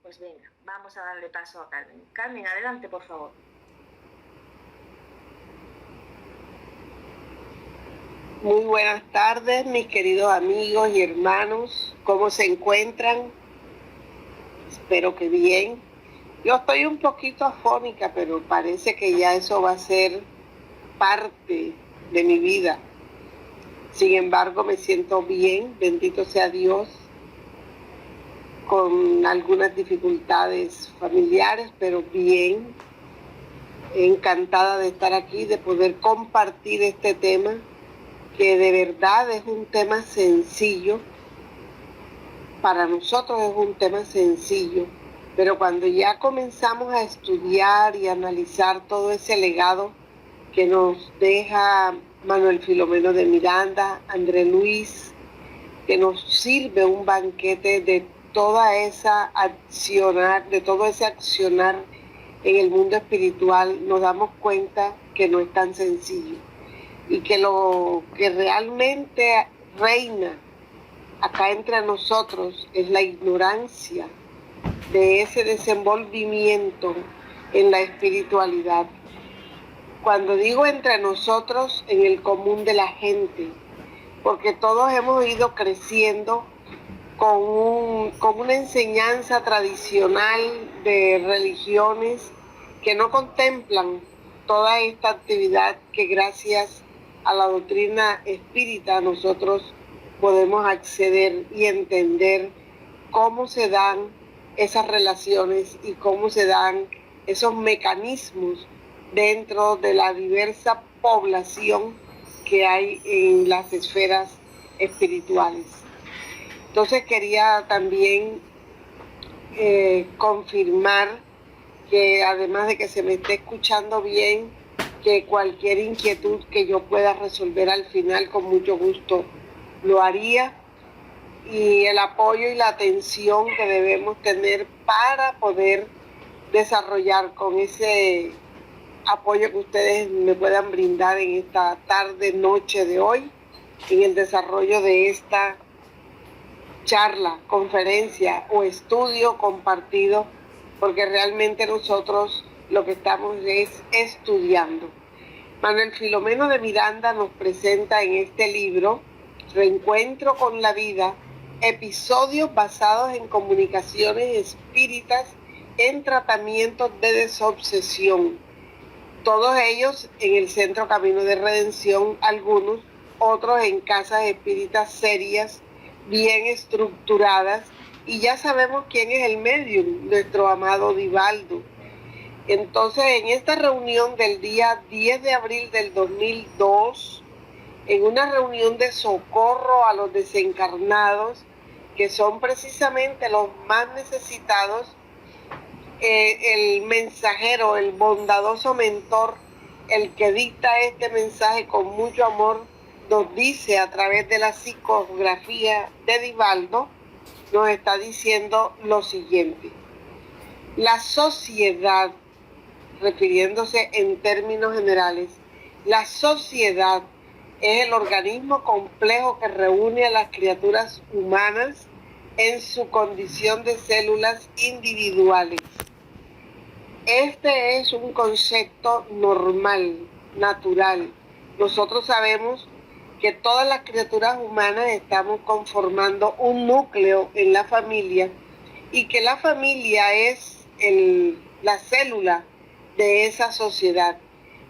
Pues venga, vamos a darle paso a Carmen. Carmen, adelante, por favor. Muy buenas tardes, mis queridos amigos y hermanos. ¿Cómo se encuentran? Espero que bien. Yo estoy un poquito afónica, pero parece que ya eso va a ser parte de mi vida. Sin embargo, me siento bien, bendito sea Dios, con algunas dificultades familiares, pero bien. Encantada de estar aquí, de poder compartir este tema, que de verdad es un tema sencillo. Para nosotros es un tema sencillo, pero cuando ya comenzamos a estudiar y analizar todo ese legado que nos deja Manuel Filomeno de Miranda, André Luis, que nos sirve un banquete de toda esa accionar, de todo ese accionar en el mundo espiritual, nos damos cuenta que no es tan sencillo y que lo que realmente reina acá entre nosotros es la ignorancia de ese desenvolvimiento en la espiritualidad. Cuando digo entre nosotros, en el común de la gente, porque todos hemos ido creciendo con una enseñanza tradicional de religiones que no contemplan toda esta actividad que gracias a la doctrina espírita nosotros podemos acceder y entender cómo se dan esas relaciones y cómo se dan esos mecanismos dentro de la diversa población que hay en las esferas espirituales. Entonces quería también confirmar que además de que se me esté escuchando bien, que cualquier inquietud que yo pueda resolver al final con mucho gusto lo haría, y el apoyo y la atención que debemos tener para poder desarrollar con ese apoyo que ustedes me puedan brindar en esta tarde, noche de hoy, en el desarrollo de esta charla, conferencia o estudio compartido, porque realmente nosotros lo que estamos es estudiando. Manuel Filomeno de Miranda nos presenta en este libro, Reencuentro con la Vida, episodios basados en comunicaciones espíritas en tratamientos de desobsesión. Todos ellos en el Centro Camino de Redención, algunos, otros en casas espíritas serias, bien estructuradas, y ya sabemos quién es el medium, nuestro amado Divaldo. Entonces, en esta reunión del día 10 de abril del 2002, en una reunión de socorro a los desencarnados, que son precisamente los más necesitados, el mensajero, el bondadoso mentor, el que dicta este mensaje con mucho amor, nos dice a través de la psicografía de Divaldo, nos está diciendo lo siguiente: la sociedad, refiriéndose en términos generales, la sociedad es el organismo complejo que reúne a las criaturas humanas en su condición de células individuales. Este es un concepto normal, natural. Nosotros sabemos que todas las criaturas humanas estamos conformando un núcleo en la familia y que la familia es la célula de esa sociedad,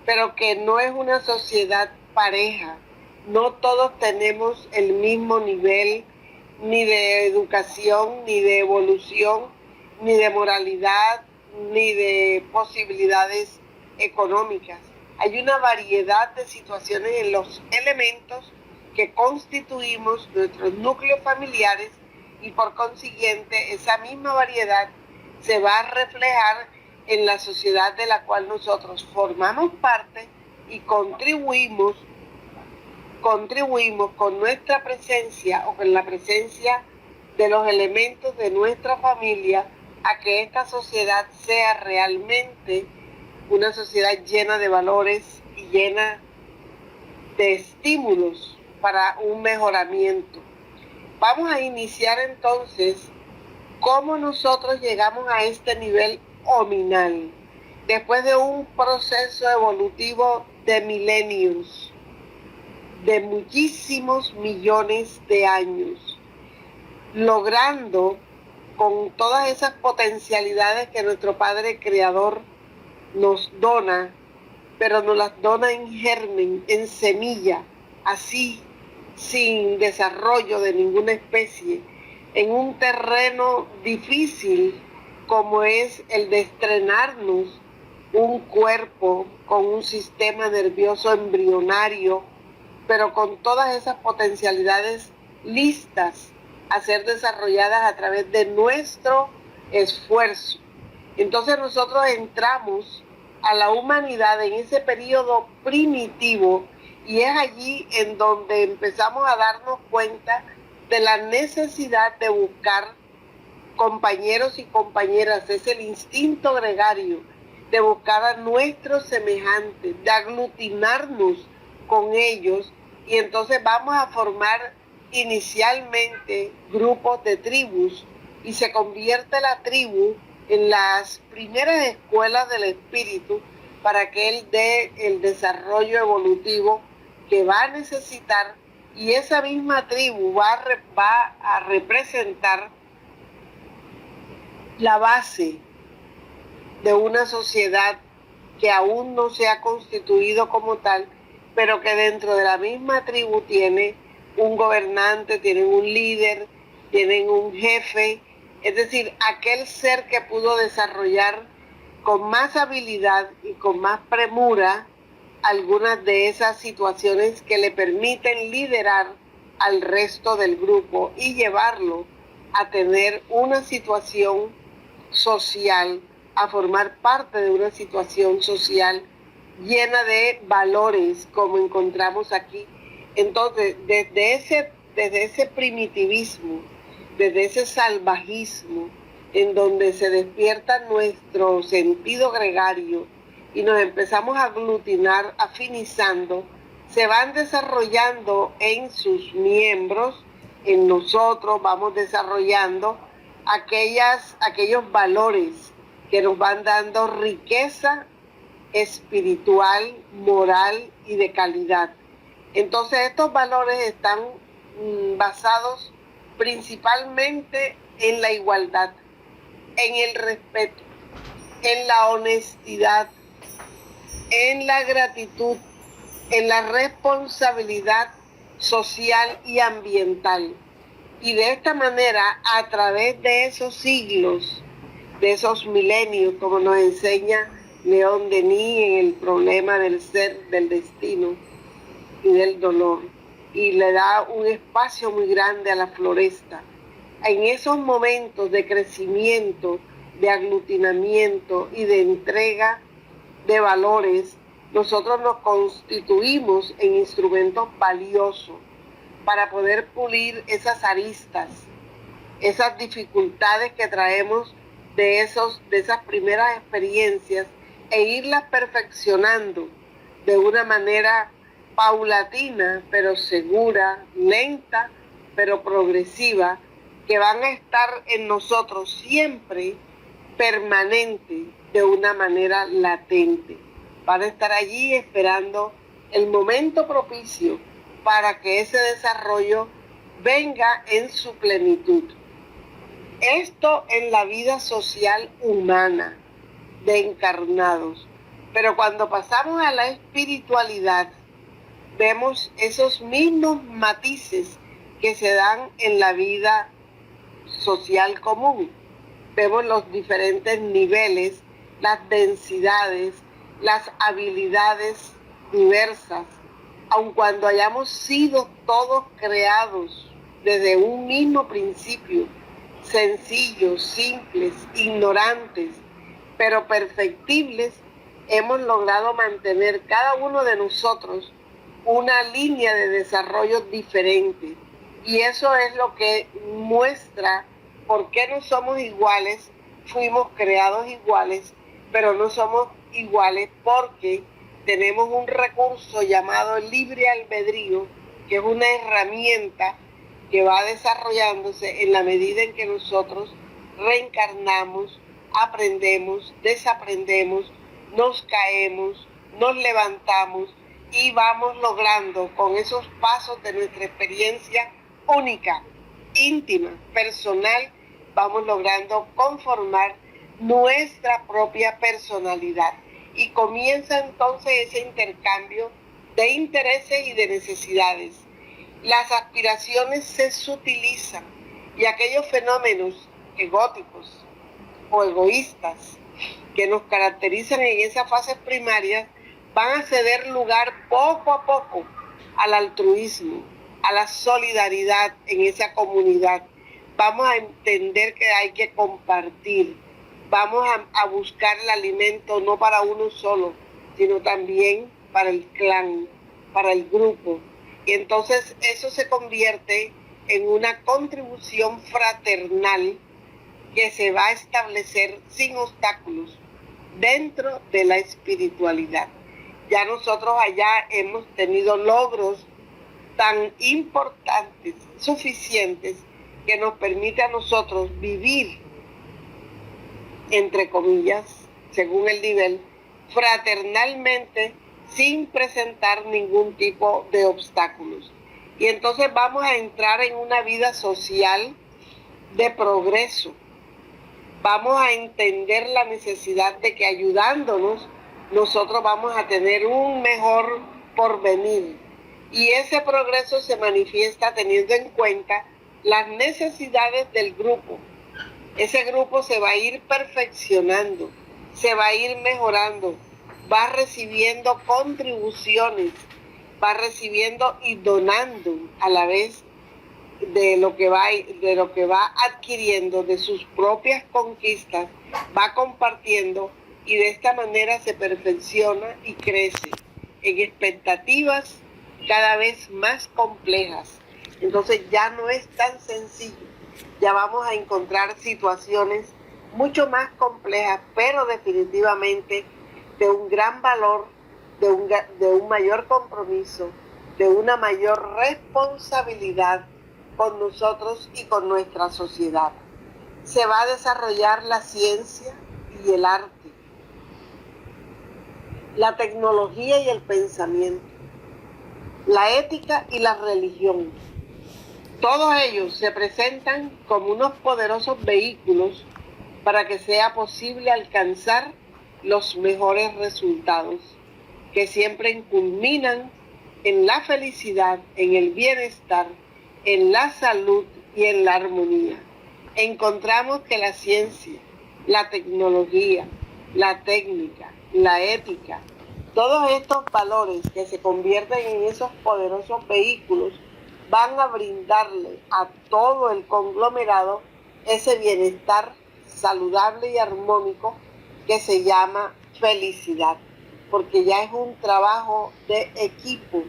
pero que no es una sociedad pareja. No todos tenemos el mismo nivel ni de educación, ni de evolución, ni de moralidad, ni de posibilidades económicas. Hay una variedad de situaciones en los elementos que constituimos nuestros núcleos familiares, y por consiguiente esa misma variedad se va a reflejar en la sociedad de la cual nosotros formamos parte y contribuimos con nuestra presencia o con la presencia de los elementos de nuestra familia a que esta sociedad sea realmente una sociedad llena de valores y llena de estímulos para un mejoramiento. Vamos a iniciar entonces cómo nosotros llegamos a este nivel hominal, después de un proceso evolutivo de milenios, de muchísimos millones de años, logrando con todas esas potencialidades que nuestro Padre Creador nos dona, pero nos las dona en germen, en semilla, así, sin desarrollo de ninguna especie, en un terreno difícil como es el de estrenarnos un cuerpo con un sistema nervioso embrionario, pero con todas esas potencialidades listas a ser desarrolladas a través de nuestro esfuerzo. Entonces nosotros entramos a la humanidad en ese periodo primitivo y es allí en donde empezamos a darnos cuenta de la necesidad de buscar compañeros y compañeras. Es el instinto gregario de buscar a nuestros semejantes, de aglutinarnos con ellos, y entonces vamos a formar inicialmente grupos de tribus y se convierte la tribu en las primeras escuelas del espíritu para que él dé el desarrollo evolutivo que va a necesitar, y esa misma tribu va a representar la base de una sociedad que aún no se ha constituido como tal, pero que dentro de la misma tribu tiene un gobernante, tienen un líder, tienen un jefe, es decir, aquel ser que pudo desarrollar con más habilidad y con más premura algunas de esas situaciones que le permiten liderar al resto del grupo y llevarlo a tener una situación social, a formar parte de una situación social llena de valores como encontramos aquí. Entonces, desde ese primitivismo, desde ese salvajismo, en donde se despierta nuestro sentido gregario y nos empezamos a aglutinar, afinizando, se van desarrollando en sus miembros, en nosotros vamos desarrollando aquellos valores que nos van dando riqueza espiritual, moral y de calidad. Entonces estos valores están basados principalmente en la igualdad, en el respeto, en la honestidad, en la gratitud, en la responsabilidad social y ambiental. Y de esta manera, a través de esos siglos, de esos milenios, como nos enseña León Denis en el problema del ser, del destino y del dolor, y le da un espacio muy grande a la floresta. En esos momentos de crecimiento, de aglutinamiento y de entrega de valores, nosotros nos constituimos en instrumentos valiosos para poder pulir esas aristas, esas dificultades que traemos de esas primeras experiencias e irlas perfeccionando de una manera paulatina, pero segura, lenta, pero progresiva, que van a estar en nosotros siempre permanente, de una manera latente. Van a estar allí esperando el momento propicio para que ese desarrollo venga en su plenitud. Esto en la vida social humana de encarnados. Pero cuando pasamos a la espiritualidad, vemos esos mismos matices que se dan en la vida social común. Vemos los diferentes niveles, las densidades, las habilidades diversas, aun cuando hayamos sido todos creados desde un mismo principio, sencillos, simples, ignorantes, pero perfectibles, hemos logrado mantener cada uno de nosotros una línea de desarrollo diferente. Y eso es lo que muestra por qué no somos iguales. Fuimos creados iguales, pero no somos iguales porque tenemos un recurso llamado libre albedrío, que es una herramienta que va desarrollándose en la medida en que nosotros reencarnamos, aprendemos, desaprendemos, nos caemos, nos levantamos y vamos logrando con esos pasos de nuestra experiencia única, íntima, personal, vamos logrando conformar nuestra propia personalidad. Y comienza entonces ese intercambio de intereses y de necesidades. Las aspiraciones se sutilizan y aquellos fenómenos egóticos o egoístas que nos caracterizan en esas fases primarias van a ceder lugar poco a poco al altruismo, a la solidaridad en esa comunidad. Vamos a entender que hay que compartir. Vamos a buscar el alimento no para uno solo, sino también para el clan, para el grupo. Y entonces eso se convierte en una contribución fraternal que se va a establecer sin obstáculos dentro de la espiritualidad. Ya nosotros allá hemos tenido logros tan importantes, suficientes, que nos permite a nosotros vivir, entre comillas, según el nivel, fraternalmente, sin presentar ningún tipo de obstáculos. Y entonces vamos a entrar en una vida social de progreso. Vamos a entender la necesidad de que ayudándonos, nosotros vamos a tener un mejor porvenir. Y ese progreso se manifiesta teniendo en cuenta las necesidades del grupo. Ese grupo se va a ir perfeccionando, se va a ir mejorando, va recibiendo contribuciones, va recibiendo y donando a la vez de lo que va adquiriendo de sus propias conquistas, va compartiendo y de esta manera se perfecciona y crece en expectativas cada vez más complejas. Entonces ya no es tan sencillo, ya vamos a encontrar situaciones mucho más complejas, pero definitivamente de un gran valor, de un mayor compromiso, de una mayor responsabilidad con nosotros y con nuestra sociedad. Se va a desarrollar la ciencia y el arte, la tecnología y el pensamiento, la ética y la religión. Todos ellos se presentan como unos poderosos vehículos para que sea posible alcanzar los mejores resultados, que siempre culminan en la felicidad, en el bienestar, en la salud y en la armonía. Encontramos que la ciencia, la tecnología, la técnica, la ética, todos estos valores que se convierten en esos poderosos vehículos van a brindarle a todo el conglomerado ese bienestar saludable y armónico que se llama felicidad, porque ya es un trabajo de equipo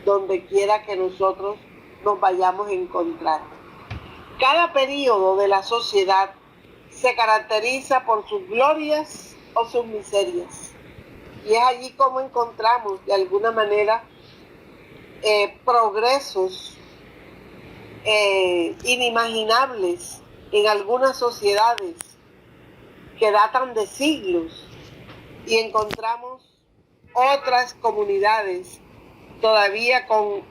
donde quiera que nosotros nos vayamos a encontrar. Cada periodo de la sociedad se caracteriza por sus glorias o sus miserias. Y es allí como encontramos de alguna manera progresos inimaginables en algunas sociedades que datan de siglos, y encontramos otras comunidades todavía con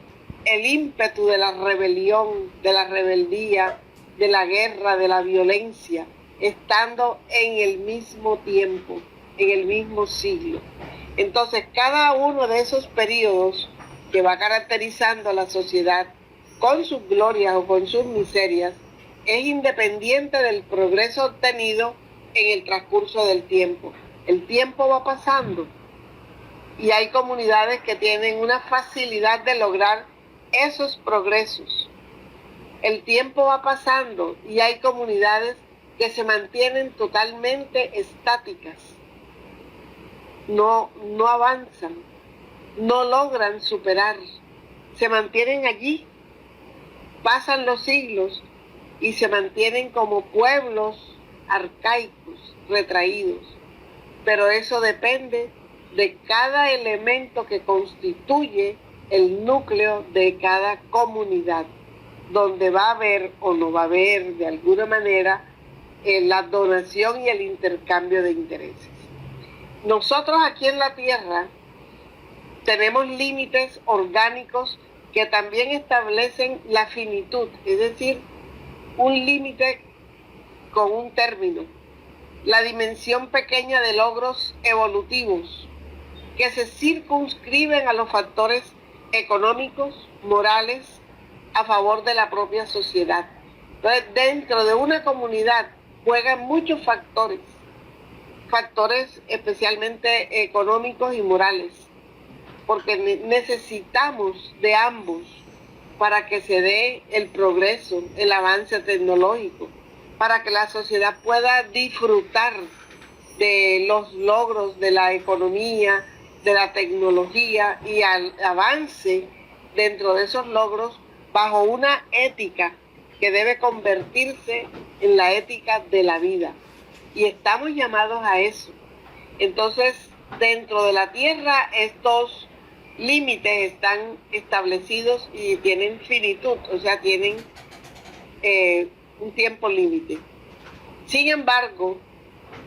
el ímpetu de la rebelión, de la rebeldía, de la guerra, de la violencia, estando en el mismo tiempo, en el mismo siglo. Entonces, cada uno de esos periodos que va caracterizando a la sociedad con sus glorias o con sus miserias es independiente del progreso obtenido en el transcurso del tiempo. El tiempo va pasando y hay comunidades que tienen una facilidad de lograr esos progresos. El tiempo va pasando y hay comunidades que se mantienen totalmente estáticas. No avanzan, no logran superar, se mantienen allí, pasan los siglos y se mantienen como pueblos arcaicos, retraídos. Pero eso depende de cada elemento que constituye el núcleo de cada comunidad, donde va a haber o no va a haber de alguna manera la donación y el intercambio de intereses. Nosotros aquí en la Tierra tenemos límites orgánicos que también establecen la finitud, es decir, un límite con un término, la dimensión pequeña de logros evolutivos que se circunscriben a los factores económicos, morales, a favor de la propia sociedad. Entonces, dentro de una comunidad juegan muchos factores especialmente económicos y morales, porque necesitamos de ambos para que se dé el progreso, el avance tecnológico, para que la sociedad pueda disfrutar de los logros de la economía, de la tecnología y al avance dentro de esos logros bajo una ética que debe convertirse en la ética de la vida. Y estamos llamados a eso. Entonces, dentro de la Tierra, estos límites están establecidos y tienen finitud, o sea, tienen un tiempo límite. Sin embargo,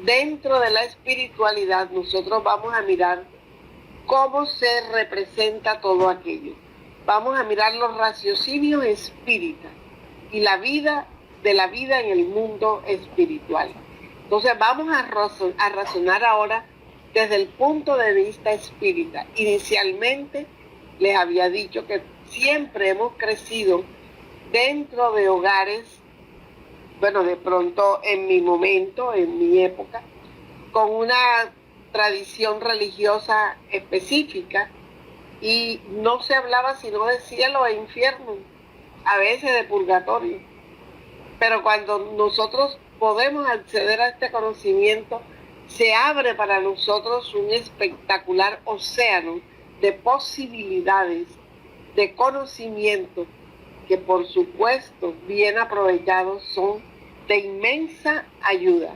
dentro de la espiritualidad, nosotros vamos a mirar cómo se representa todo aquello. Vamos a mirar los raciocinios espíritas y la vida de la vida en el mundo espiritual. Entonces vamos a razonar ahora desde el punto de vista espírita. Inicialmente les había dicho que siempre hemos crecido dentro de hogares, bueno, de pronto en mi momento, en mi época, con una tradición religiosa específica, y no se hablaba sino de cielo e infierno, a veces de purgatorio. Pero cuando nosotros podemos acceder a este conocimiento, se abre para nosotros un espectacular océano de posibilidades, de conocimiento, que por supuesto, bien aprovechados, son de inmensa ayuda.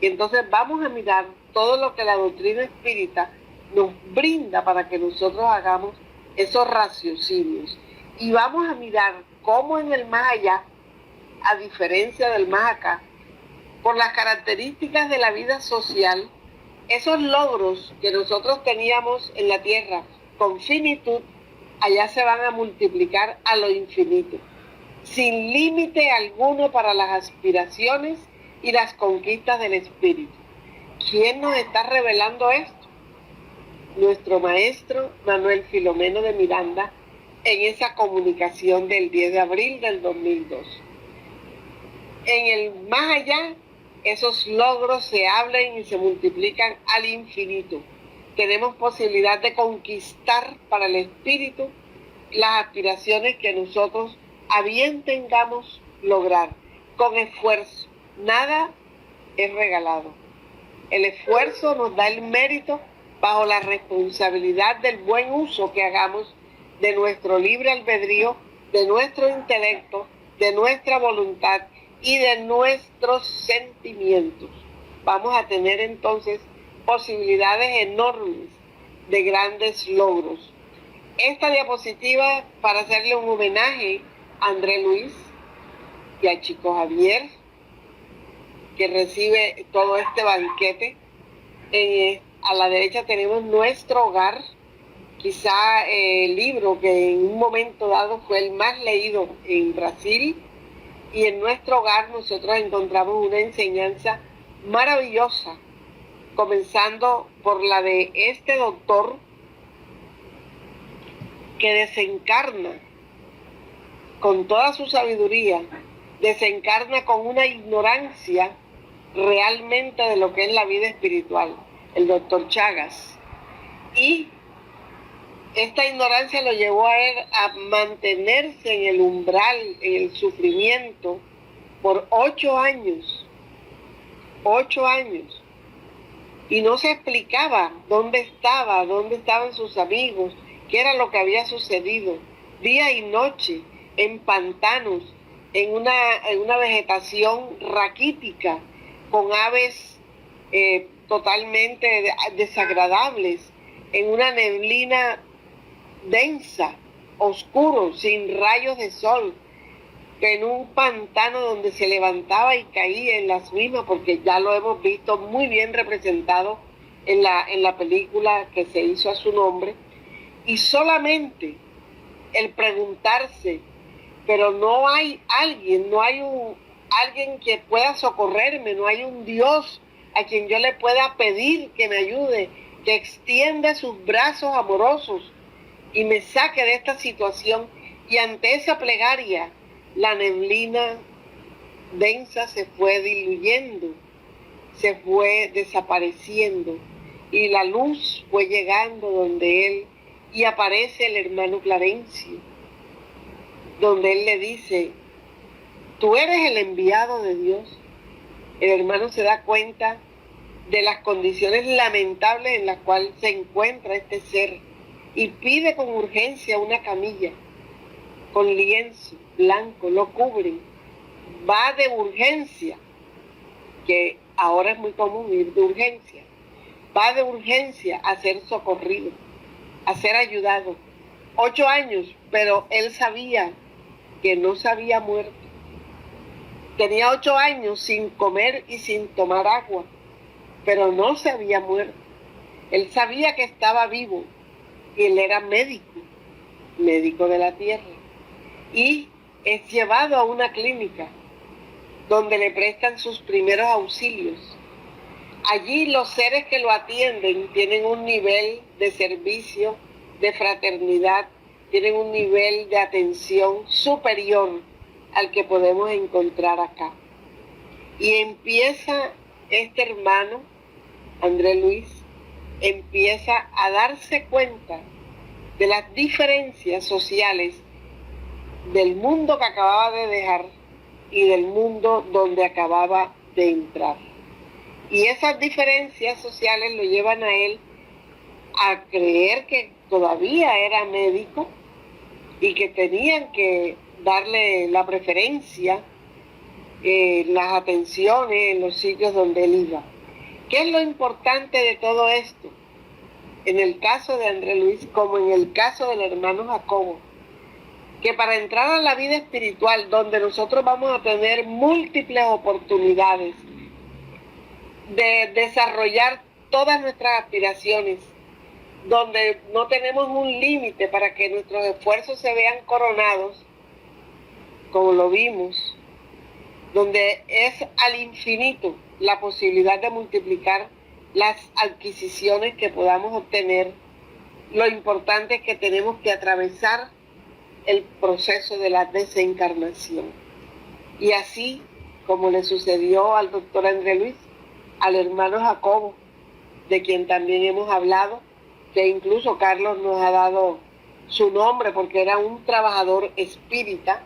Y entonces vamos a mirar todo lo que la doctrina espírita nos brinda para que nosotros hagamos esos raciocinios. Y vamos a mirar cómo en el más allá, a diferencia del más acá, por las características de la vida social, esos logros que nosotros teníamos en la tierra con finitud, allá se van a multiplicar a lo infinito, sin límite alguno para las aspiraciones y las conquistas del espíritu. ¿Quién nos está revelando esto? Nuestro maestro Manuel Filomeno de Miranda, en esa comunicación del 10 de abril del 2002. En el más allá, esos logros se hablan y se multiplican al infinito. Tenemos posibilidad de conquistar para el espíritu las aspiraciones que nosotros a bien tengamos lograr, con esfuerzo. Nada es regalado. El esfuerzo nos da el mérito bajo la responsabilidad del buen uso que hagamos de nuestro libre albedrío, de nuestro intelecto, de nuestra voluntad y de nuestros sentimientos. Vamos a tener entonces posibilidades enormes de grandes logros. Esta diapositiva para hacerle un homenaje a André Luis y a Chico Javier, que recibe todo este banquete. A la derecha tenemos Nuestro Hogar, quizá el libro que en un momento dado fue el más leído en Brasil, y en Nuestro Hogar nosotros encontramos una enseñanza maravillosa, comenzando por la de este doctor que desencarna con toda su sabiduría, desencarna con una ignorancia realmente de lo que es la vida espiritual, el doctor Chagas. Y esta ignorancia lo llevó a él a mantenerse en el umbral, en el sufrimiento, por 8 años. 8 años. Y no se explicaba dónde estaban sus amigos, qué era lo que había sucedido. Día y noche, en pantanos, en una vegetación raquítica, con aves totalmente desagradables, en una neblina densa, oscuro, sin rayos de sol, en un pantano donde se levantaba y caía en las mismas, porque ya lo hemos visto muy bien representado en la película que se hizo a su nombre, y solamente el preguntarse, pero no hay alguien, alguien que pueda socorrerme, no hay un Dios a quien yo le pueda pedir que me ayude, que extienda sus brazos amorosos y me saque de esta situación. Y ante esa plegaria, la neblina densa se fue diluyendo, se fue desapareciendo, y la luz fue llegando donde él, y aparece el hermano Clarencio, donde él le dice: tú eres el enviado de Dios. El hermano se da cuenta de las condiciones lamentables en las cuales se encuentra este ser, y pide con urgencia una camilla con lienzo blanco, lo cubren, va de urgencia, que ahora es muy común ir de urgencia, va de urgencia a ser socorrido, a ser ayudado. 8 años, pero él sabía que no se había muerto. Tenía 8 años sin comer y sin tomar agua, pero no se había muerto. Él sabía que estaba vivo, y él era médico de la tierra, y es llevado a una clínica donde le prestan sus primeros auxilios. Allí los seres que lo atienden tienen un nivel de servicio, de fraternidad, tienen un nivel de atención superior al que podemos encontrar acá. Y empieza este hermano, André Luis, empieza a darse cuenta de las diferencias sociales del mundo que acababa de dejar y del mundo donde acababa de entrar. Y esas diferencias sociales lo llevan a él a creer que todavía era médico y que tenían que darle la preferencia, las atenciones en los sitios donde él iba. ¿Qué es lo importante de todo esto? En el caso de André Luis, como en el caso del hermano Jacobo, que para entrar a la vida espiritual, donde nosotros vamos a tener múltiples oportunidades de desarrollar todas nuestras aspiraciones, donde no tenemos un límite para que nuestros esfuerzos se vean coronados, como lo vimos, donde es al infinito la posibilidad de multiplicar las adquisiciones que podamos obtener, lo importante es que tenemos que atravesar el proceso de la desencarnación. Y así como le sucedió al doctor André Luis, al hermano Jacobo, de quien también hemos hablado, que incluso Carlos nos ha dado su nombre porque era un trabajador espírita,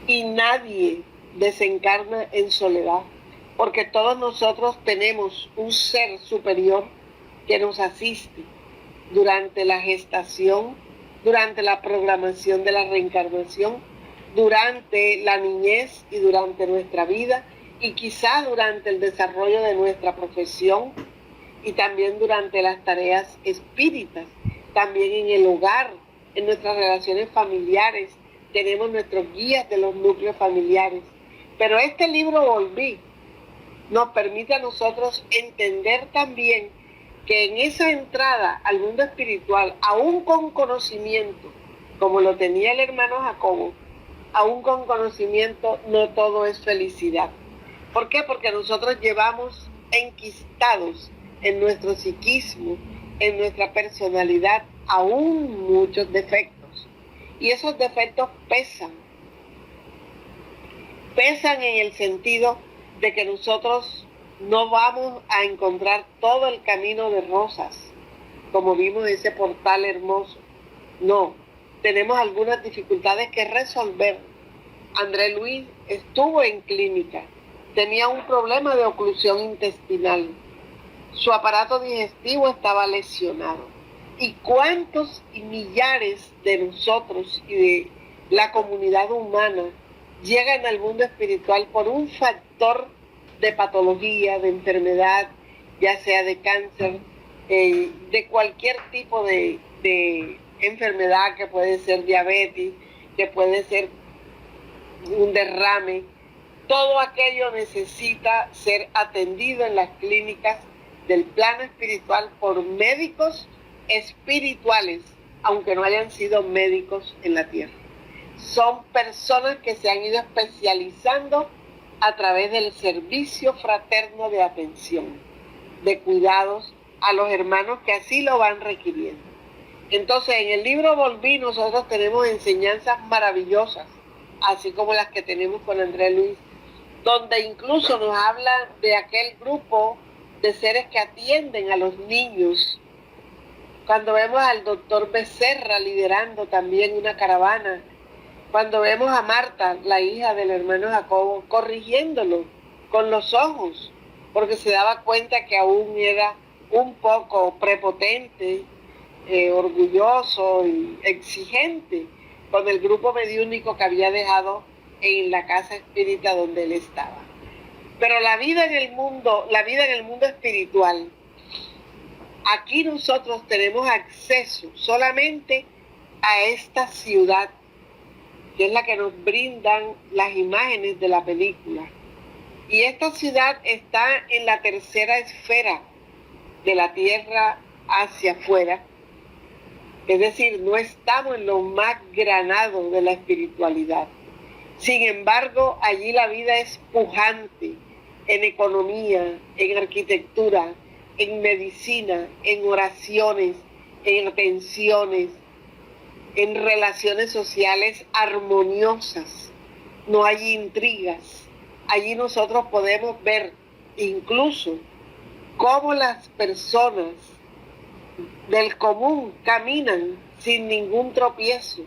y nadie desencarna en soledad, porque todos nosotros tenemos un ser superior que nos asiste durante la gestación, durante la programación de la reencarnación, durante la niñez y durante nuestra vida, y quizás durante el desarrollo de nuestra profesión, y también durante las tareas espíritas, también en el hogar, en nuestras relaciones familiares. Tenemos nuestros guías de los núcleos familiares. Pero este libro Volví nos permite a nosotros entender también que en esa entrada al mundo espiritual, aún con conocimiento, como lo tenía el hermano Jacobo, aún con conocimiento, no todo es felicidad. ¿Por qué? Porque nosotros llevamos enquistados en nuestro psiquismo, en nuestra personalidad, aún muchos defectos. Y esos defectos pesan en el sentido de que nosotros no vamos a encontrar todo el camino de rosas, como vimos ese portal hermoso. No, tenemos algunas dificultades que resolver. André Luis estuvo en clínica, tenía un problema de oclusión intestinal, su aparato digestivo estaba lesionado. ¿Y cuántos y millares de nosotros y de la comunidad humana llegan al mundo espiritual por un factor de patología, de enfermedad, ya sea de cáncer, de cualquier tipo de enfermedad, que puede ser diabetes, que puede ser un derrame. Todo aquello necesita ser atendido en las clínicas del plano espiritual por médicos espirituales, aunque no hayan sido médicos en la tierra. Son personas que se han ido especializando a través del servicio fraterno de atención, de cuidados a los hermanos que así lo van requiriendo. Entonces, en el libro Volví nosotros tenemos enseñanzas maravillosas, así como las que tenemos con Andrés Luis, donde incluso nos habla de aquel grupo de seres que atienden a los niños. Cuando vemos al doctor Becerra liderando también una caravana, cuando vemos a Marta, la hija del hermano Jacobo, corrigiéndolo con los ojos, porque se daba cuenta que aún era un poco prepotente, orgulloso y exigente con el grupo mediúnico que había dejado en la casa espírita donde él estaba. Pero la vida en el mundo espiritual, aquí nosotros tenemos acceso solamente a esta ciudad, que es la que nos brindan las imágenes de la película. Y esta ciudad está en la tercera esfera de la tierra hacia afuera. Es decir, no estamos en lo más granado de la espiritualidad. Sin embargo, allí la vida es pujante en economía, en arquitectura, en medicina, en oraciones, en atenciones, en relaciones sociales armoniosas. No hay intrigas. Allí nosotros podemos ver incluso cómo las personas del común caminan sin ningún tropiezo,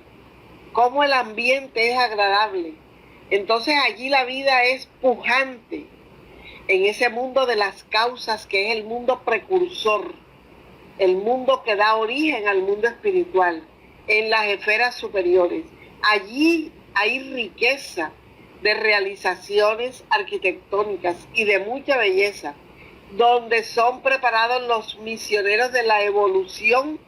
cómo el ambiente es agradable. Entonces allí la vida es pujante en ese mundo de las causas, que es el mundo precursor, el mundo que da origen al mundo espiritual, en las esferas superiores. Allí hay riqueza de realizaciones arquitectónicas y de mucha belleza, donde son preparados los misioneros de la evolución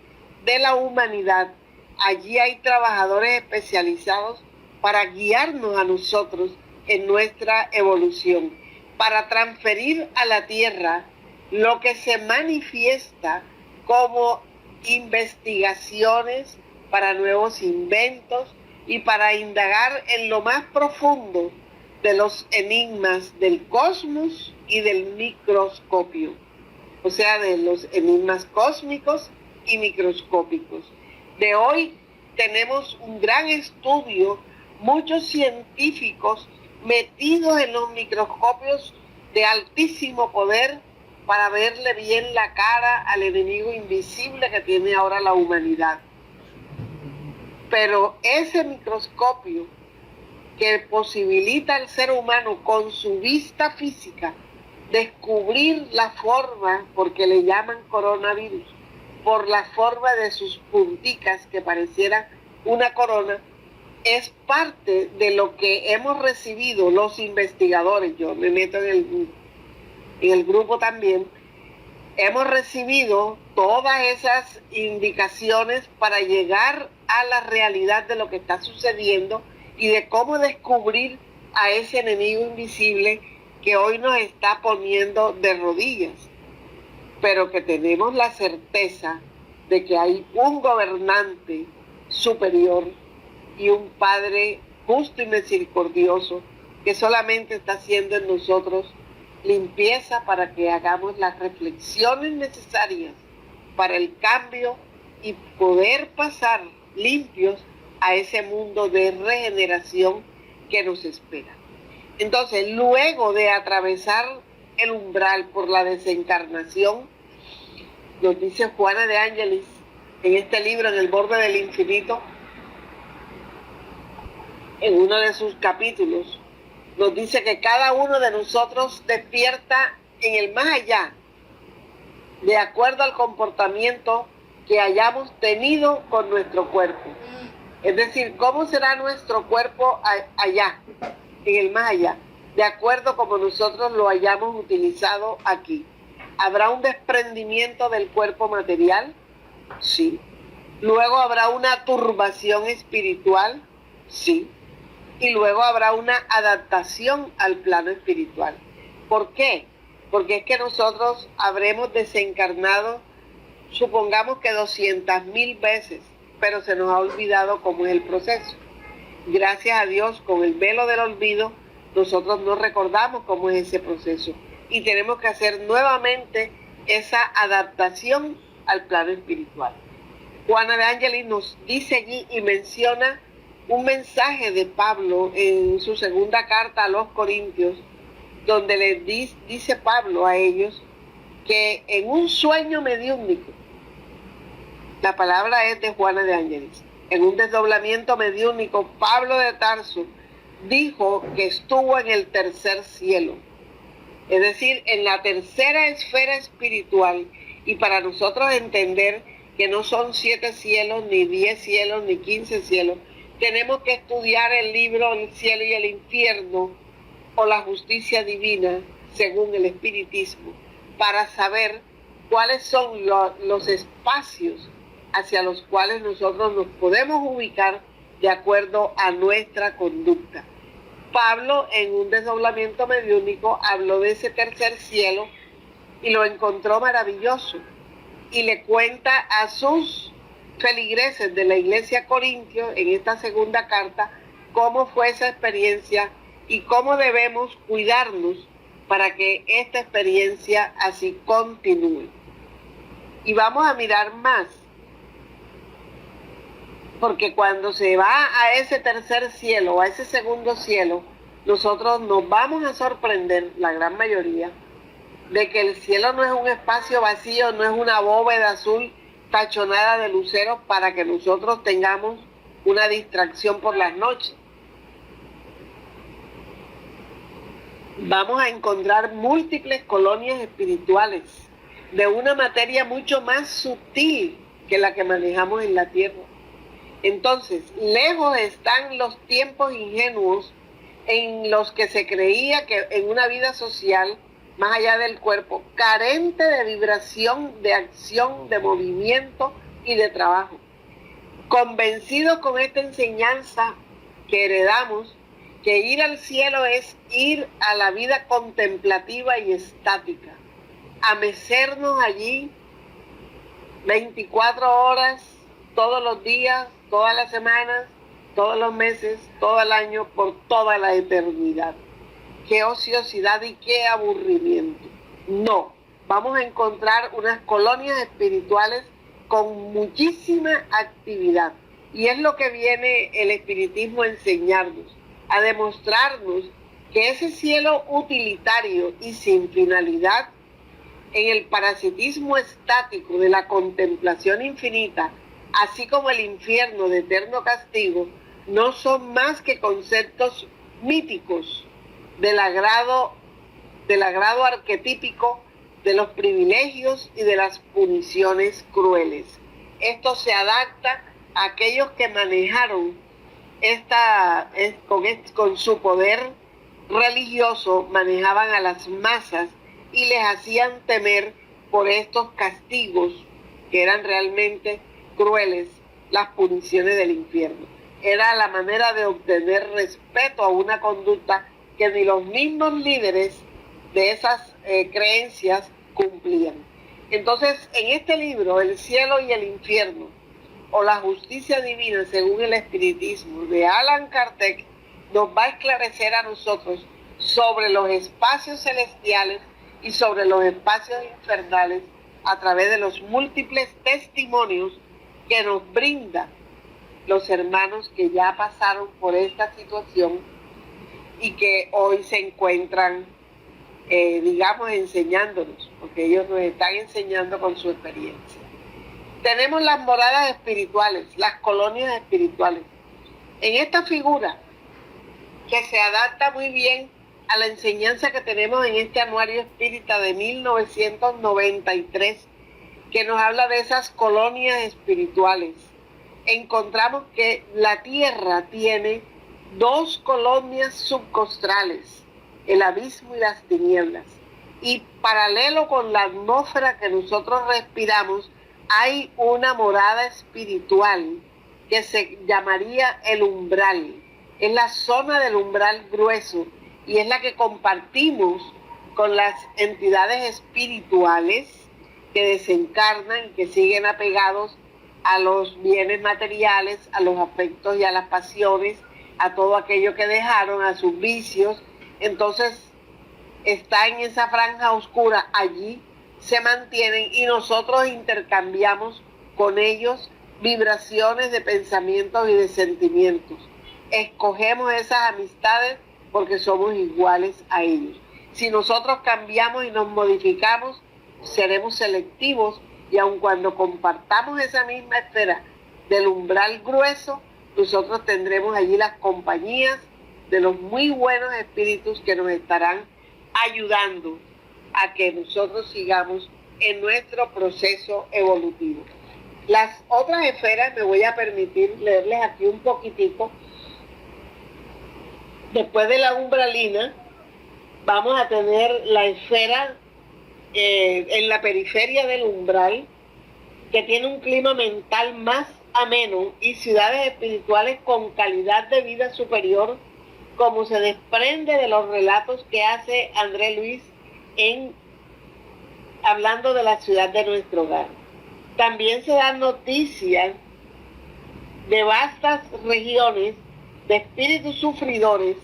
de la humanidad. Allí hay trabajadores especializados para guiarnos a nosotros en nuestra evolución, para transferir a la tierra lo que se manifiesta como investigaciones para nuevos inventos y para indagar en lo más profundo de los enigmas del cosmos y del microscopio, o sea, de los enigmas cósmicos y microscópicos. De hoy tenemos un gran estudio, muchos científicos metidos en los microscopios de altísimo poder para verle bien la cara al enemigo invisible que tiene ahora la humanidad. Pero ese microscopio que posibilita al ser humano con su vista física descubrir la forma, porque le llaman coronavirus, por la forma de sus punticas que parecieran una corona, es parte de lo que hemos recibido los investigadores. Yo me meto en el grupo también. Hemos recibido todas esas indicaciones para llegar a la realidad de lo que está sucediendo y de cómo descubrir a ese enemigo invisible que hoy nos está poniendo de rodillas, pero que tenemos la certeza de que hay un gobernante superior y un Padre justo y misericordioso que solamente está haciendo en nosotros limpieza para que hagamos las reflexiones necesarias para el cambio y poder pasar limpios a ese mundo de regeneración que nos espera. Entonces, luego de atravesar el umbral por la desencarnación, nos dice Juana de Ángelis en este libro, En el borde del infinito, en uno de sus capítulos, nos dice que cada uno de nosotros despierta en el más allá, de acuerdo al comportamiento que hayamos tenido con nuestro cuerpo. Es decir, ¿cómo será nuestro cuerpo allá, en el más allá? De acuerdo como nosotros lo hayamos utilizado aquí. ¿Habrá un desprendimiento del cuerpo material? Sí. Luego habrá una turbación espiritual, sí. Y luego habrá una adaptación al plano espiritual. ¿Por qué? Porque es que nosotros habremos desencarnado, supongamos que 200,000 veces, pero se nos ha olvidado cómo es el proceso. Gracias a Dios, con el velo del olvido, nosotros no recordamos cómo es ese proceso. Y tenemos que hacer nuevamente esa adaptación al plano espiritual. Juana de Ángelis nos dice allí y menciona un mensaje de Pablo en su segunda carta a los Corintios, donde les dice Pablo a ellos que en un sueño mediúnico, la palabra es de Juana de Ángelis, en un desdoblamiento mediúnico, Pablo de Tarso dijo que estuvo en el tercer cielo, es decir, en la tercera esfera espiritual, y para nosotros entender que no son 7 cielos, ni 10 cielos, ni 15 cielos, tenemos que estudiar el libro El cielo y el infierno o la justicia divina según el espiritismo para saber cuáles son los espacios hacia los cuales nosotros nos podemos ubicar de acuerdo a nuestra conducta. Pablo en un desdoblamiento mediúnico habló de ese tercer cielo y lo encontró maravilloso y le cuenta a sus feligreses de la iglesia Corintio en esta segunda carta cómo fue esa experiencia y cómo debemos cuidarnos para que esta experiencia así continúe. Y vamos a mirar más, porque cuando se va a ese tercer cielo o a ese segundo cielo, nosotros nos vamos a sorprender, la gran mayoría, de que el cielo no es un espacio vacío, no es una bóveda azul tachonada de luceros para que nosotros tengamos una distracción por las noches. Vamos a encontrar múltiples colonias espirituales de una materia mucho más sutil que la que manejamos en la tierra. Entonces, lejos están los tiempos ingenuos en los que se creía que en una vida social, más allá del cuerpo, carente de vibración, de acción, de movimiento y de trabajo. Convencidos con esta enseñanza que heredamos, que ir al cielo es ir a la vida contemplativa y estática, a mecernos allí 24 horas, todos los días, todas las semanas, todos los meses, todo el año, por toda la eternidad. Qué ociosidad y qué aburrimiento. No, vamos a encontrar unas colonias espirituales con muchísima actividad. Y es lo que viene el espiritismo a enseñarnos, a demostrarnos que ese cielo utilitario y sin finalidad, en el parasitismo estático de la contemplación infinita, así como el infierno de eterno castigo, no son más que conceptos míticos del agrado arquetípico de los privilegios y de las puniciones crueles. Esto se adapta a aquellos que manejaron con su poder religioso, manejaban a las masas y les hacían temer por estos castigos que eran realmente crueles, las puniciones del infierno. Era la manera de obtener respeto a una conducta que ni los mismos líderes de esas creencias cumplían. Entonces, en este libro, El cielo y el infierno, o la justicia divina según el espiritismo de Allan Kardec, nos va a esclarecer a nosotros sobre los espacios celestiales y sobre los espacios infernales a través de los múltiples testimonios que nos brindan los hermanos que ya pasaron por esta situación y que hoy se encuentran, enseñándonos, porque ellos nos están enseñando con su experiencia. Tenemos las moradas espirituales, las colonias espirituales. En esta figura, que se adapta muy bien a la enseñanza que tenemos en este Anuario Espírita de 1993, que nos habla de esas colonias espirituales, encontramos que la Tierra tiene 2 colonias subcostrales, el abismo y las tinieblas. Y paralelo con la atmósfera que nosotros respiramos, hay una morada espiritual que se llamaría el umbral. Es la zona del umbral grueso y es la que compartimos con las entidades espirituales que desencarnan y que siguen apegados a los bienes materiales, a los afectos y a las pasiones, a todo aquello que dejaron, a sus vicios. Entonces está en esa franja oscura, allí se mantienen y nosotros intercambiamos con ellos vibraciones de pensamientos y de sentimientos. Escogemos esas amistades porque somos iguales a ellos. Si nosotros cambiamos y nos modificamos, seremos selectivos y aun cuando compartamos esa misma esfera del umbral grueso, nosotros tendremos allí las compañías de los muy buenos espíritus que nos estarán ayudando a que nosotros sigamos en nuestro proceso evolutivo. Las otras esferas me voy a permitir leerles aquí un poquitico. Después de la umbralina vamos a tener la esfera en la periferia del umbral, que tiene un clima mental más ameno y ciudades espirituales con calidad de vida superior, como se desprende de los relatos que hace André Luis hablando de la ciudad de nuestro hogar. También se dan noticias de vastas regiones de espíritus sufridores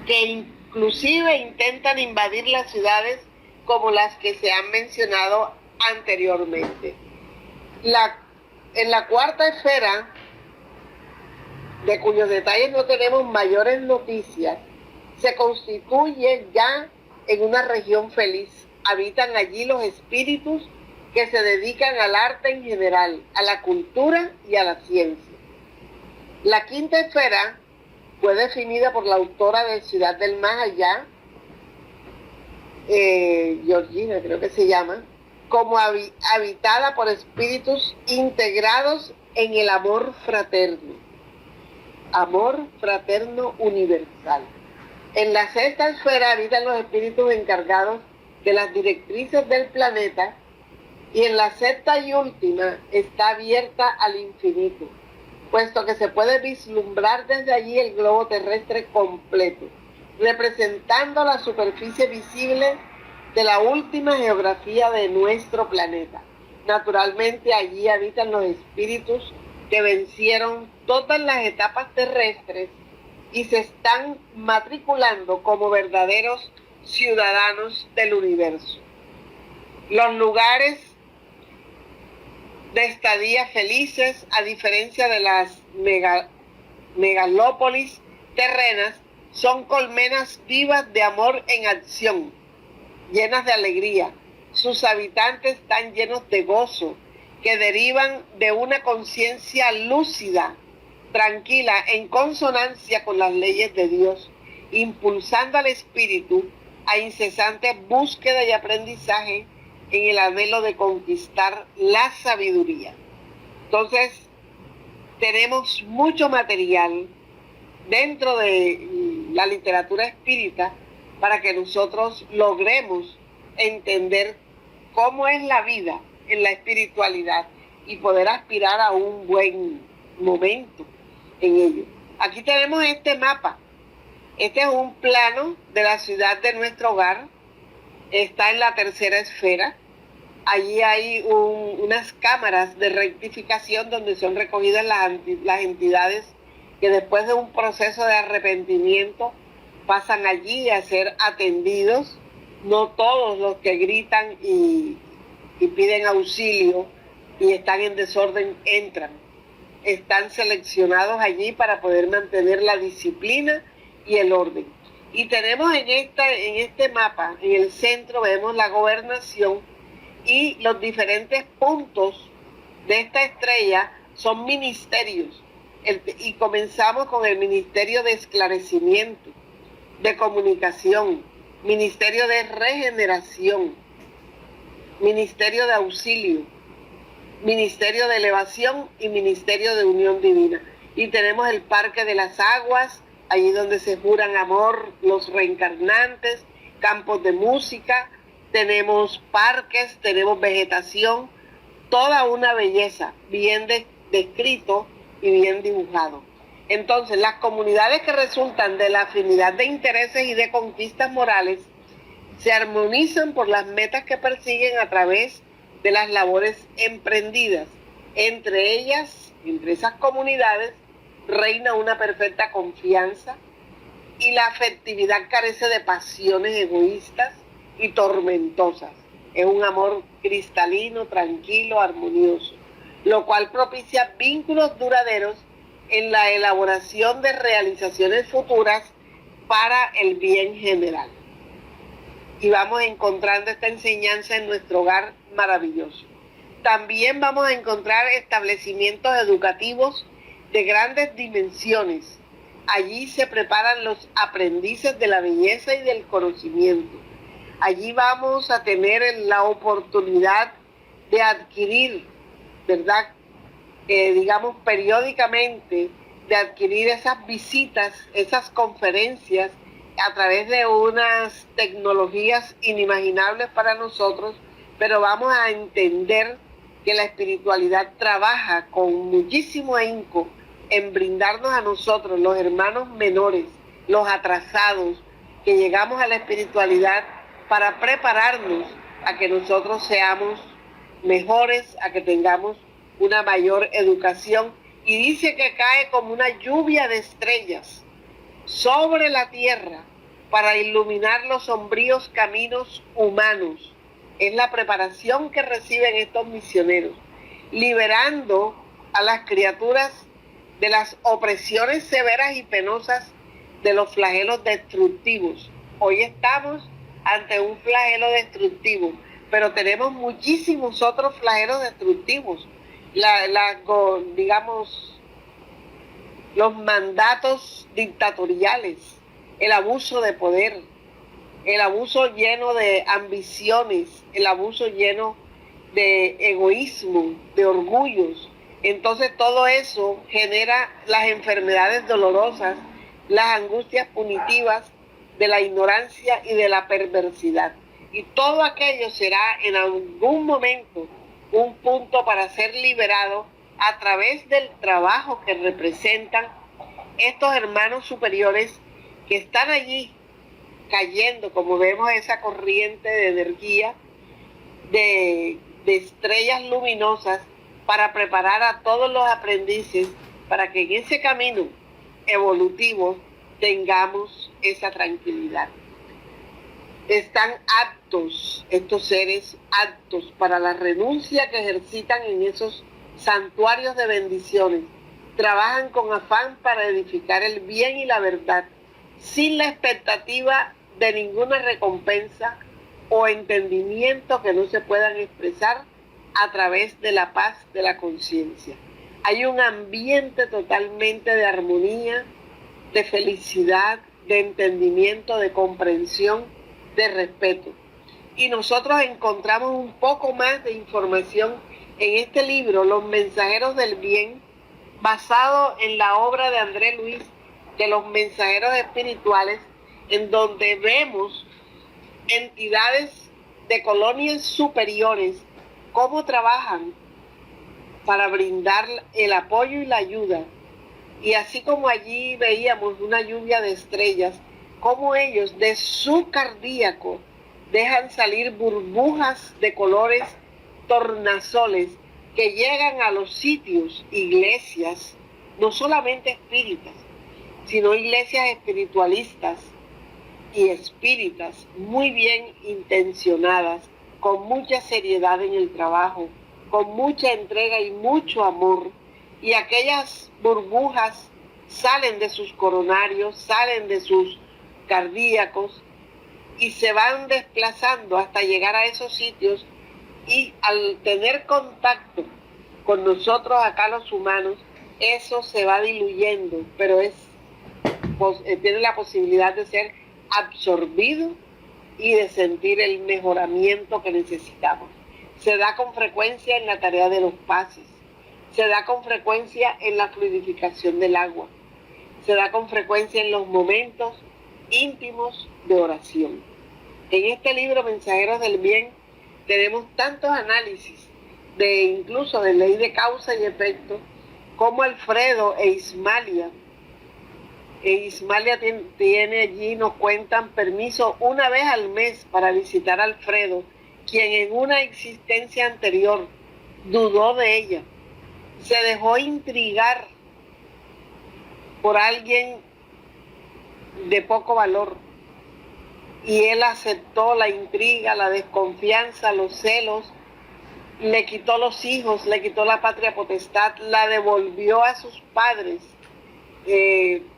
que inclusive intentan invadir las ciudades como las que se han mencionado anteriormente. En la cuarta esfera, de cuyos detalles no tenemos mayores noticias, se constituye ya en una región feliz. Habitan allí los espíritus que se dedican al arte en general, a la cultura y a la ciencia. La quinta esfera fue definida por la autora de Ciudad del Más Allá, Georgina creo que se llama, como habitada por espíritus integrados en el amor fraterno universal. En la sexta esfera habitan los espíritus encargados de las directrices del planeta, y en la sexta y última está abierta al infinito, puesto que se puede vislumbrar desde allí el globo terrestre completo, representando la superficie visible de la última geografía de nuestro planeta. Naturalmente allí habitan los espíritus que vencieron todas las etapas terrestres y se están matriculando como verdaderos ciudadanos del universo. Los lugares de estadía felices, a diferencia de las megalópolis terrenas, son colmenas vivas de amor en acción, llenas de alegría. Sus habitantes están llenos de gozo, que derivan de una conciencia lúcida, tranquila, en consonancia con las leyes de Dios, impulsando al espíritu a incesante búsqueda y aprendizaje en el anhelo de conquistar la sabiduría. Entonces, tenemos mucho material dentro de la literatura espírita para que nosotros logremos entender cómo es la vida en la espiritualidad y poder aspirar a un buen momento en ello. Aquí tenemos este mapa. Este es un plano de la ciudad de nuestro hogar. Está en la tercera esfera. Allí hay unas cámaras de rectificación donde son recogidas las entidades que después de un proceso de arrepentimiento pasan allí a ser atendidos. No todos los que gritan y piden auxilio y están en desorden entran. Están seleccionados allí para poder mantener la disciplina y el orden. Y tenemos en este mapa, en el centro, vemos la gobernación y los diferentes puntos de esta estrella son ministerios. Y comenzamos con el Ministerio de Esclarecimiento, de Comunicación, Ministerio de Regeneración, Ministerio de Auxilio, Ministerio de Elevación y Ministerio de Unión Divina. Y tenemos el Parque de las Aguas, allí donde se juran amor los reencarnantes, campos de música, tenemos parques, tenemos vegetación, toda una belleza, bien descrito y bien dibujado. Entonces, las comunidades que resultan de la afinidad de intereses y de conquistas morales se armonizan por las metas que persiguen a través de las labores emprendidas. Entre ellas, entre esas comunidades, reina una perfecta confianza y la afectividad carece de pasiones egoístas y tormentosas. Es un amor cristalino, tranquilo, armonioso, lo cual propicia vínculos duraderos en la elaboración de realizaciones futuras para el bien general. Y vamos encontrando esta enseñanza en nuestro hogar maravilloso. También vamos a encontrar establecimientos educativos de grandes dimensiones. Allí se preparan los aprendices de la belleza y del conocimiento. Allí vamos a tener la oportunidad de adquirir, ¿verdad? Digamos periódicamente, de adquirir esas visitas, esas conferencias a través de unas tecnologías inimaginables para nosotros, pero vamos a entender que la espiritualidad trabaja con muchísimo ahínco en brindarnos a nosotros, los hermanos menores, los atrasados, que llegamos a la espiritualidad para prepararnos a que nosotros seamos mejores, a que tengamos una mayor educación. Y dice que cae como una lluvia de estrellas sobre la tierra para iluminar los sombríos caminos humanos. Es la preparación que reciben estos misioneros, liberando a las criaturas de las opresiones severas y penosas de los flagelos destructivos. Hoy estamos ante un flagelo destructivo, pero tenemos muchísimos otros flagelos destructivos. Digamos, los mandatos dictatoriales, el abuso de poder, el abuso lleno de ambiciones, el abuso lleno de egoísmo, de orgullos. Entonces todo eso genera las enfermedades dolorosas, las angustias punitivas de la ignorancia y de la perversidad. Y todo aquello será en algún momento un punto para ser liberado a través del trabajo que representan estos hermanos superiores que están allí cayendo, como vemos esa corriente de energía, de estrellas luminosas, para preparar a todos los aprendices para que en ese camino evolutivo tengamos esa tranquilidad. Están aptos, estos seres aptos para la renuncia que ejercitan en esos santuarios de bendiciones. Trabajan con afán para edificar el bien y la verdad, sin la expectativa de ninguna recompensa o entendimiento que no se puedan expresar a través de la paz de la conciencia. Hay un ambiente totalmente de armonía, de felicidad, de entendimiento, de comprensión, de respeto. Y nosotros encontramos un poco más de información en este libro, Los Mensajeros del Bien, basado en la obra de André Luis, de los mensajeros espirituales, en donde vemos entidades de colonias superiores, cómo trabajan para brindar el apoyo y la ayuda. Y así como allí veíamos una lluvia de estrellas, cómo ellos de su cardíaco dejan salir burbujas de colores tornasoles que llegan a los sitios, iglesias, no solamente espíritas, sino iglesias espiritualistas y espíritas muy bien intencionadas, con mucha seriedad en el trabajo, con mucha entrega y mucho amor. Y aquellas burbujas salen de sus coronarios, salen de sus cardíacos y se van desplazando hasta llegar a esos sitios, y al tener contacto con nosotros acá los humanos, eso se va diluyendo, pero tiene la posibilidad de ser absorbido y de sentir el mejoramiento que necesitamos. Se da con frecuencia en la tarea de los pases, se da con frecuencia en la fluidificación del agua, se da con frecuencia en los momentos íntimos de oración. En este libro, Mensajeros del Bien, tenemos tantos análisis incluso de ley de causa y efecto, como Alfredo e Ismalia tiene allí, nos cuentan, permiso una vez al mes para visitar a Alfredo, quien en una existencia anterior dudó de ella, se dejó intrigar por alguien de poco valor, y él aceptó la intriga, la desconfianza, los celos, le quitó los hijos, le quitó la patria potestad, la devolvió a sus padres,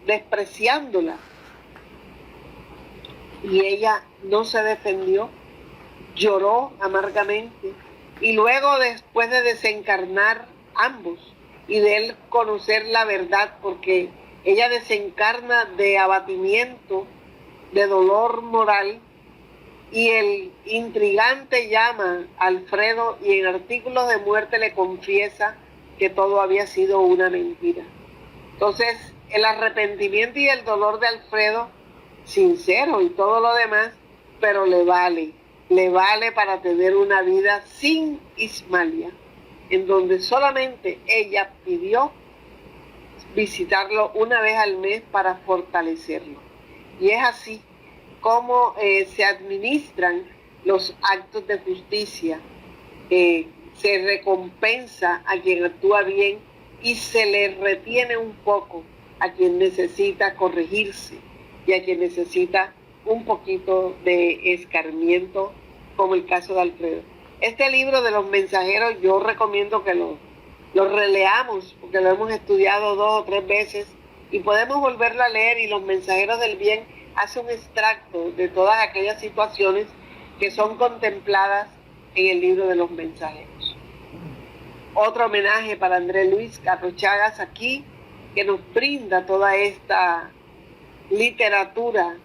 despreciándola. Y ella no se defendió, lloró amargamente, y luego, después de desencarnar ambos y de él conocer la verdad, porque ella desencarna de abatimiento, de dolor moral, y el intrigante llama a Alfredo y en artículos de muerte le confiesa que todo había sido una mentira. Entonces, el arrepentimiento y el dolor de Alfredo, sincero y todo lo demás, pero le vale para tener una vida sin Ismalia, en donde solamente ella pidió visitarlo una vez al mes para fortalecerlo. Y es así como se administran los actos de justicia, se recompensa a quien actúa bien y se le retiene un poco a quien necesita corregirse y a quien necesita un poquito de escarmiento, como el caso de Alfredo. Este libro de los mensajeros yo recomiendo que lo releamos, porque lo hemos estudiado 2 o 3 veces y podemos volverlo a leer, y los mensajeros del bien hace un extracto de todas aquellas situaciones que son contempladas en el libro de los mensajeros. Otro homenaje para André Luis Carro Chagas aquí, que nos brinda toda esta literatura,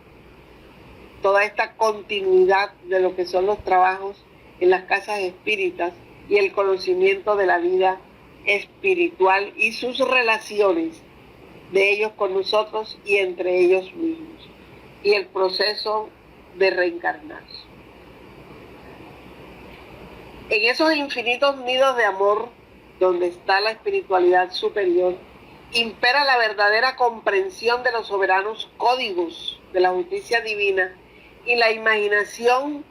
toda esta continuidad de lo que son los trabajos en las casas espíritas y el conocimiento de la vida espiritual y sus relaciones de ellos con nosotros y entre ellos mismos, y el proceso de reencarnarse. En esos infinitos nidos de amor, donde está la espiritualidad superior, impera la verdadera comprensión de los soberanos códigos de la justicia divina, y la imaginación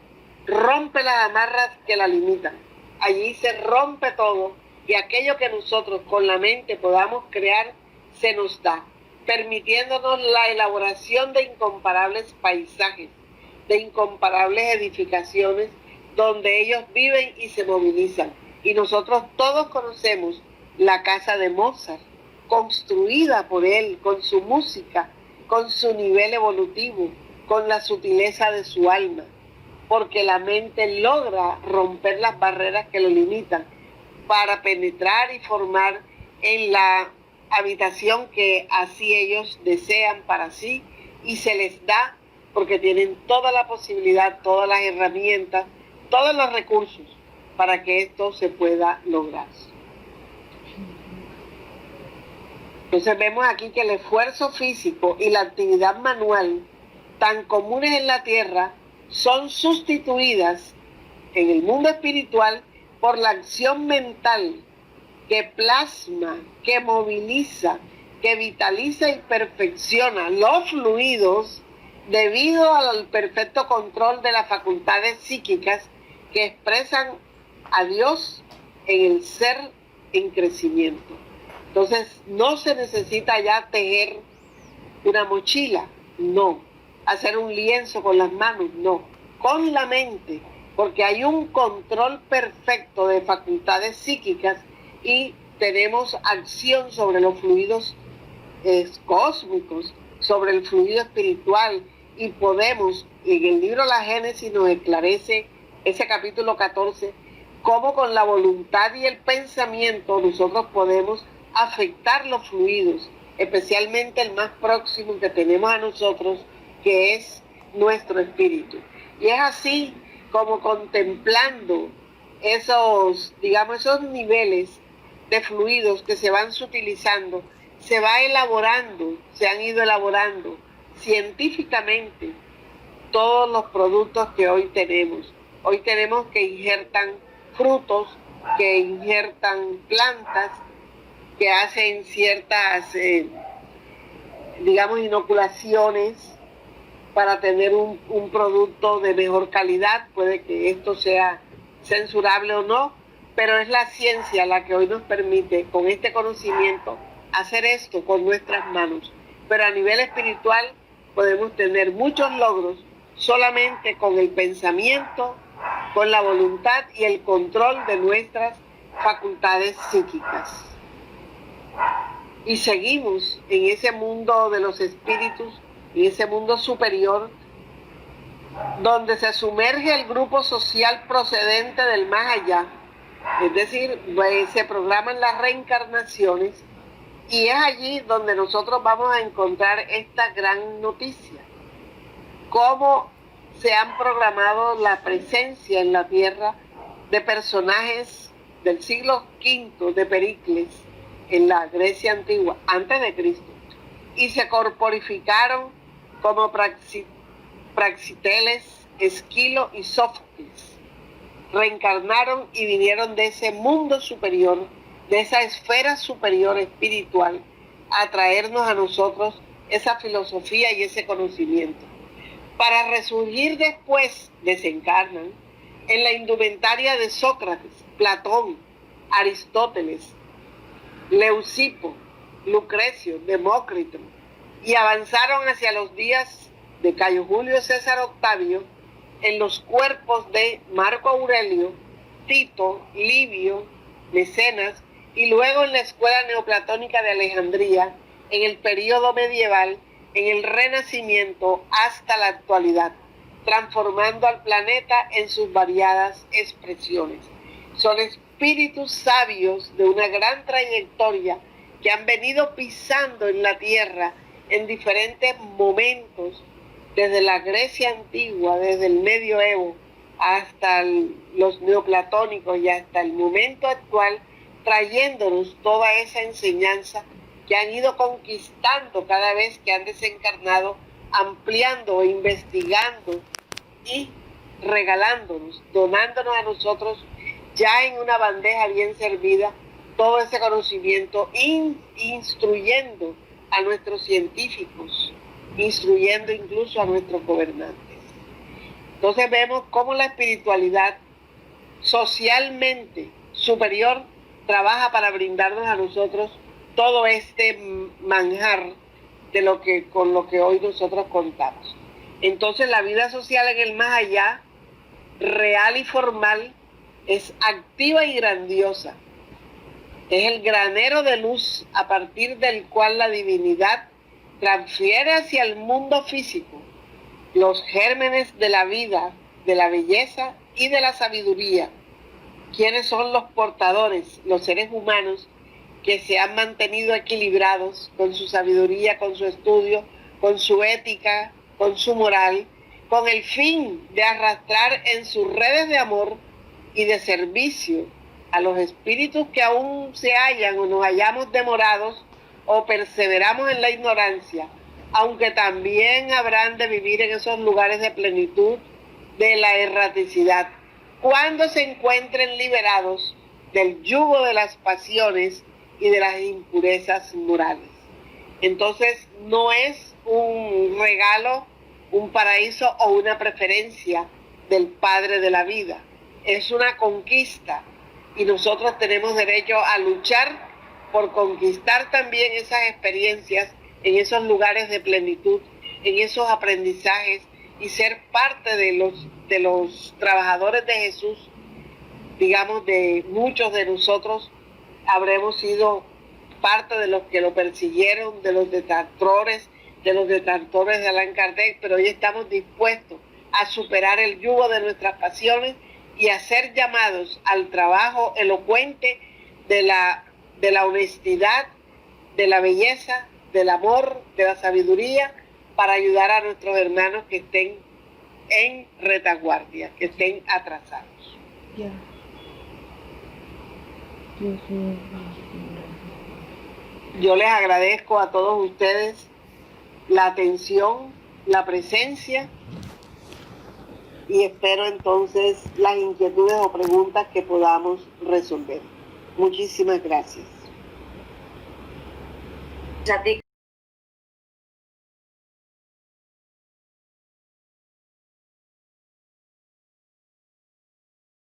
rompe las amarras que la limitan. Allí se rompe todo, y aquello que nosotros con la mente podamos crear se nos da, permitiéndonos la elaboración de incomparables paisajes, de incomparables edificaciones, donde ellos viven y se movilizan. Y nosotros todos conocemos la casa de Mozart, construida por él, con su música, con su nivel evolutivo, con la sutileza de su alma, porque la mente logra romper las barreras que lo limitan para penetrar y formar en la habitación que así ellos desean para sí, y se les da porque tienen toda la posibilidad, todas las herramientas, todos los recursos para que esto se pueda lograr. Entonces vemos aquí que el esfuerzo físico y la actividad manual, tan comunes en la tierra, son sustituidas en el mundo espiritual por la acción mental que plasma, que moviliza, que vitaliza y perfecciona los fluidos debido al perfecto control de las facultades psíquicas que expresan a Dios en el ser en crecimiento. Entonces no se necesita ya tejer una mochila, no. Hacer un lienzo con las manos, no. Con la mente, porque hay un control perfecto de facultades psíquicas y tenemos acción sobre los fluidos cósmicos, sobre el fluido espiritual, y podemos, en el libro La Génesis nos esclarece ese capítulo 14, cómo con la voluntad y el pensamiento nosotros podemos afectar los fluidos, especialmente el más próximo que tenemos a nosotros, que es nuestro espíritu. Y es así como, contemplando esos niveles de fluidos que se van sutilizando, se han ido elaborando científicamente todos los productos que hoy tenemos. Hoy tenemos que injertan frutos, que injertan plantas, que hacen ciertas, digamos, inoculaciones para tener un producto de mejor calidad. Puede que esto sea censurable o no, pero es la ciencia la que hoy nos permite, con este conocimiento, hacer esto con nuestras manos. Pero a nivel espiritual podemos tener muchos logros solamente con el pensamiento, con la voluntad y el control de nuestras facultades psíquicas. Y seguimos en ese mundo de los espíritus, en ese mundo superior, donde se sumerge el grupo social procedente del más allá. Es decir, se programan las reencarnaciones, y es allí donde nosotros vamos a encontrar esta gran noticia: cómo se han programado la presencia en la tierra de personajes del siglo V de Pericles en la Grecia antigua, antes de Cristo, y se corporificaron como Praxiteles, Esquilo y Sófocles. Reencarnaron y vinieron de ese mundo superior, de esa esfera superior espiritual, a traernos a nosotros esa filosofía y ese conocimiento. Para resurgir después, desencarnan en la indumentaria de Sócrates, Platón, Aristóteles, Leucipo, Lucrecio, Demócrito, y avanzaron hacia los días de Cayo Julio César Octavio en los cuerpos de Marco Aurelio, Tito, Livio, Mecenas, y luego en la escuela neoplatónica de Alejandría, en el período medieval, en el Renacimiento hasta la actualidad, transformando al planeta en sus variadas expresiones. Son espíritus sabios de una gran trayectoria que han venido pisando en la tierra en diferentes momentos, desde la Grecia antigua, desde el medioevo hasta los neoplatónicos y hasta el momento actual, trayéndonos toda esa enseñanza que han ido conquistando cada vez que han desencarnado, ampliando, investigando y regalándonos, donándonos a nosotros ya en una bandeja bien servida todo ese conocimiento, instruyendo a nuestros científicos, instruyendo incluso a nuestros gobernantes. Entonces vemos cómo la espiritualidad socialmente superior trabaja para brindarnos a nosotros todo este manjar con lo que hoy nosotros contamos. Entonces la vida social en el más allá, real y formal, es activa y grandiosa. Es el granero de luz a partir del cual la divinidad transfiere hacia el mundo físico los gérmenes de la vida, de la belleza y de la sabiduría. ¿Quiénes son los portadores? Los seres humanos que se han mantenido equilibrados con su sabiduría, con su estudio, con su ética, con su moral, con el fin de arrastrar en sus redes de amor y de servicio a los espíritus que aún se hallan o nos hallamos demorados o perseveramos en la ignorancia, aunque también habrán de vivir en esos lugares de plenitud de la erraticidad, cuando se encuentren liberados del yugo de las pasiones y de las impurezas morales. Entonces no es un regalo, un paraíso o una preferencia del Padre de la vida, es una conquista, y nosotros tenemos derecho a luchar por conquistar también esas experiencias en esos lugares de plenitud, en esos aprendizajes, y ser parte de los trabajadores de Jesús. Digamos, de muchos de nosotros habremos sido parte de los que lo persiguieron, de los detractores de Allan Kardec, pero hoy estamos dispuestos a superar el yugo de nuestras pasiones y a ser llamados al trabajo elocuente de la honestidad, de la belleza, del amor, de la sabiduría, para ayudar a nuestros hermanos que estén en retaguardia, que estén atrasados. Ya. Yo les agradezco a todos ustedes la atención, la presencia, y espero entonces las inquietudes o preguntas que podamos resolver. Muchísimas gracias. A ti.